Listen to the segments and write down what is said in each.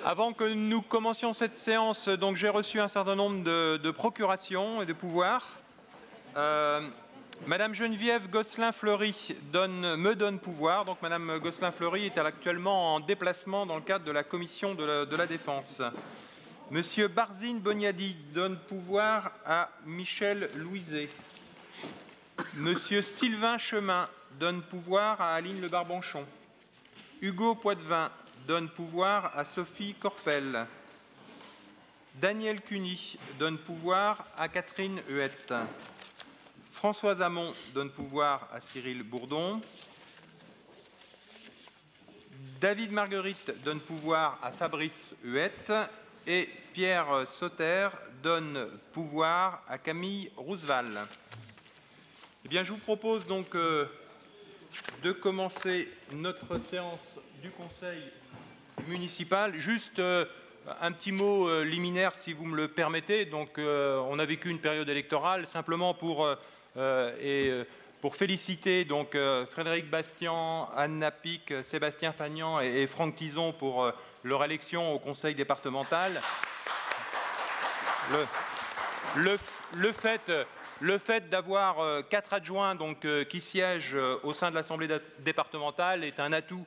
Avant que nous commencions cette séance, donc j'ai reçu un certain nombre de procurations et de pouvoirs. Madame Geneviève Gosselin-Fleury me donne pouvoir. Donc Madame Gosselin-Fleury est actuellement en déplacement dans le cadre de la commission de la Défense. Monsieur Barzine Boniadi donne pouvoir à Michel Louiset. Monsieur Sylvain Chemin donne pouvoir à Aline Le Barbanchon. Hugo Poitvin donne pouvoir à Sophie Corpel. Daniel Cuny donne pouvoir à Catherine Huette. Françoise Hamon donne pouvoir à Cyril Bourdon. David Marguerite donne pouvoir à Fabrice Huette. Et Pierre Sauter donne pouvoir à Camille Rousseval. Eh bien, je vous propose donc de commencer notre séance du Conseil municipal. Juste un petit mot liminaire, si vous me le permettez. Donc, on a vécu une période électorale, simplement pour féliciter donc, Frédéric Bastian, Anne Napic, Sébastien Fagnan et Franck Tison pour leur élection au Conseil départemental. Le fait d'avoir 4 adjoints donc, qui siègent au sein de l'Assemblée départementale est un atout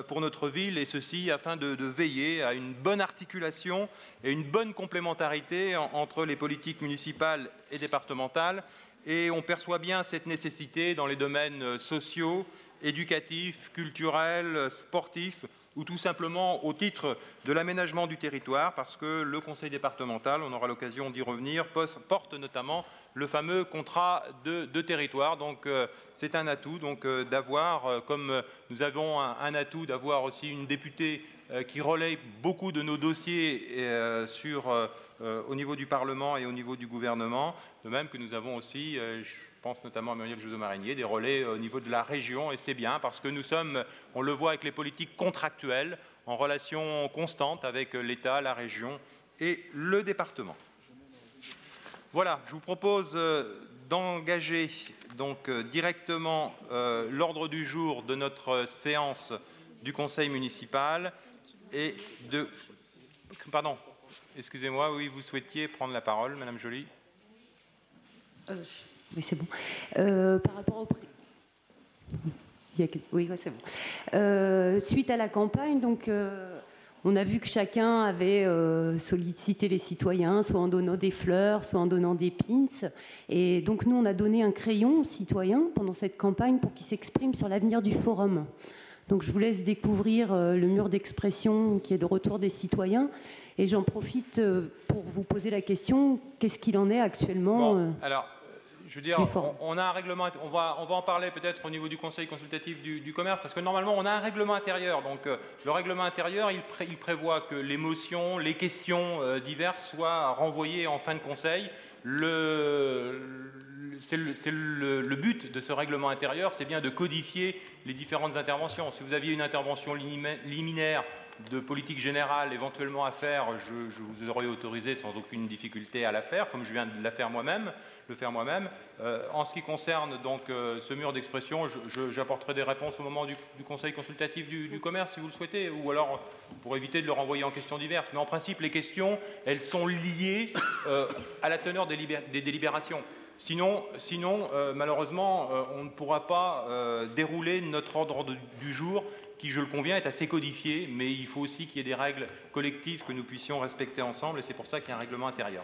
pour notre ville, et ceci afin de veiller à une bonne articulation et une bonne complémentarité entre les politiques municipales et départementales. Et on perçoit bien cette nécessité dans les domaines sociaux, éducatifs, culturels, sportifs, ou tout simplement au titre de l'aménagement du territoire, parce que le Conseil départemental, on aura l'occasion d'y revenir, porte notamment le fameux contrat de territoire. Donc c'est un atout d'avoir, comme nous avons un atout d'avoir aussi une députée qui relaye beaucoup de nos dossiers au niveau du Parlement et au niveau du gouvernement, de même que nous avons aussi, je pense notamment à Muriel José-Marinier, des relais au niveau de la région, et c'est bien parce que nous sommes, on le voit avec les politiques contractuelles, en relation constante avec l'État, la région et le département. Voilà, je vous propose d'engager donc directement l'ordre du jour de notre séance du Conseil municipal et de... Pardon, excusez-moi, oui, vous souhaitiez prendre la parole, Madame Joly. Oui, c'est bon. Par rapport au... Oui, c'est bon. Suite à la campagne, donc... on a vu que chacun avait sollicité les citoyens, soit en donnant des fleurs, soit en donnant des pins. Et donc, nous, on a donné un crayon aux citoyens pendant cette campagne pour qu'ils s'expriment sur l'avenir du forum. Donc, je vous laisse découvrir le mur d'expression qui est de retour des citoyens. Et j'en profite pour vous poser la question, qu'est-ce qu'il en est actuellement alors, je veux dire, on a un règlement, on va en parler peut-être au niveau du Conseil consultatif du commerce, parce que normalement, on a un règlement intérieur. Donc, le règlement intérieur, il prévoit que les motions, les questions diverses soient renvoyées en fin de conseil. C'est le but de ce règlement intérieur, c'est bien de codifier les différentes interventions. Si vous aviez une intervention liminaire de politique générale éventuellement à faire, je vous aurais autorisé sans aucune difficulté à la faire, comme je viens de le faire moi-même. En ce qui concerne donc ce mur d'expression, j'apporterai des réponses au moment du Conseil consultatif du commerce, si vous le souhaitez, ou alors pour éviter de le renvoyer en questions diverses. Mais en principe, les questions, elles sont liées à la teneur des délibérations. Sinon malheureusement, on ne pourra pas dérouler notre ordre du jour, qui, je le conviens, est assez codifié, mais il faut aussi qu'il y ait des règles collectives que nous puissions respecter ensemble, et c'est pour ça qu'il y a un règlement intérieur.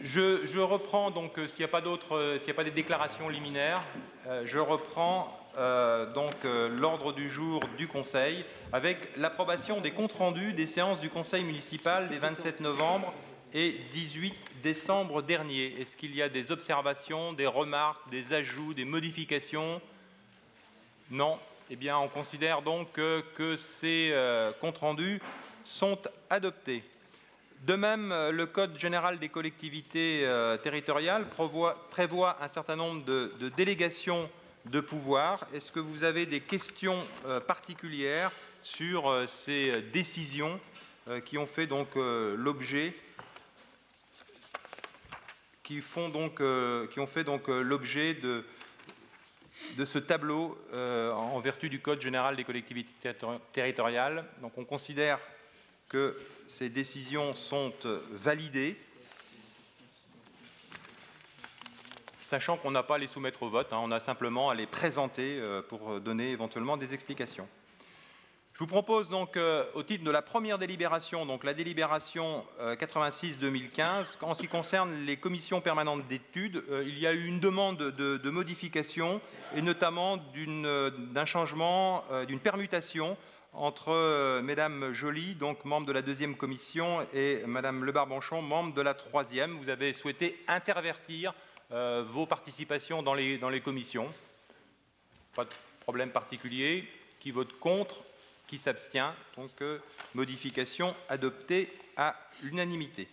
Je reprends donc, s'il n'y a pas des déclarations liminaires, je reprends l'ordre du jour du Conseil avec l'approbation des comptes rendus des séances du Conseil municipal des 27 novembre et 18 décembre dernier. Est-ce qu'il y a des observations, des remarques, des ajouts, des modifications? Non. Eh bien, on considère donc que ces comptes rendus sont adoptés. De même, le Code général des collectivités territoriales prévoit un certain nombre de délégations de pouvoir. Est-ce que vous avez des questions particulières sur ces décisions qui ont fait donc l'objet l'objet de ce tableau en vertu du Code général des collectivités territoriales. Donc on considère que ces décisions sont validées, sachant qu'on n'a pas à les soumettre au vote, on a simplement à les présenter pour donner éventuellement des explications. Je vous propose donc, au titre de la première délibération, donc la délibération 86-2015, en ce qui concerne les commissions permanentes d'études, il y a eu une demande de modification, et notamment d'un changement, d'une permutation entre Mesdames Joly, donc membre de la 2e commission, et Madame Le Barbanchon, membre de la 3e. Vous avez souhaité intervertir vos participations dans les commissions. Pas de problème particulier. Qui vote contre? Qui s'abstient? Donc, modification adoptée à l'unanimité.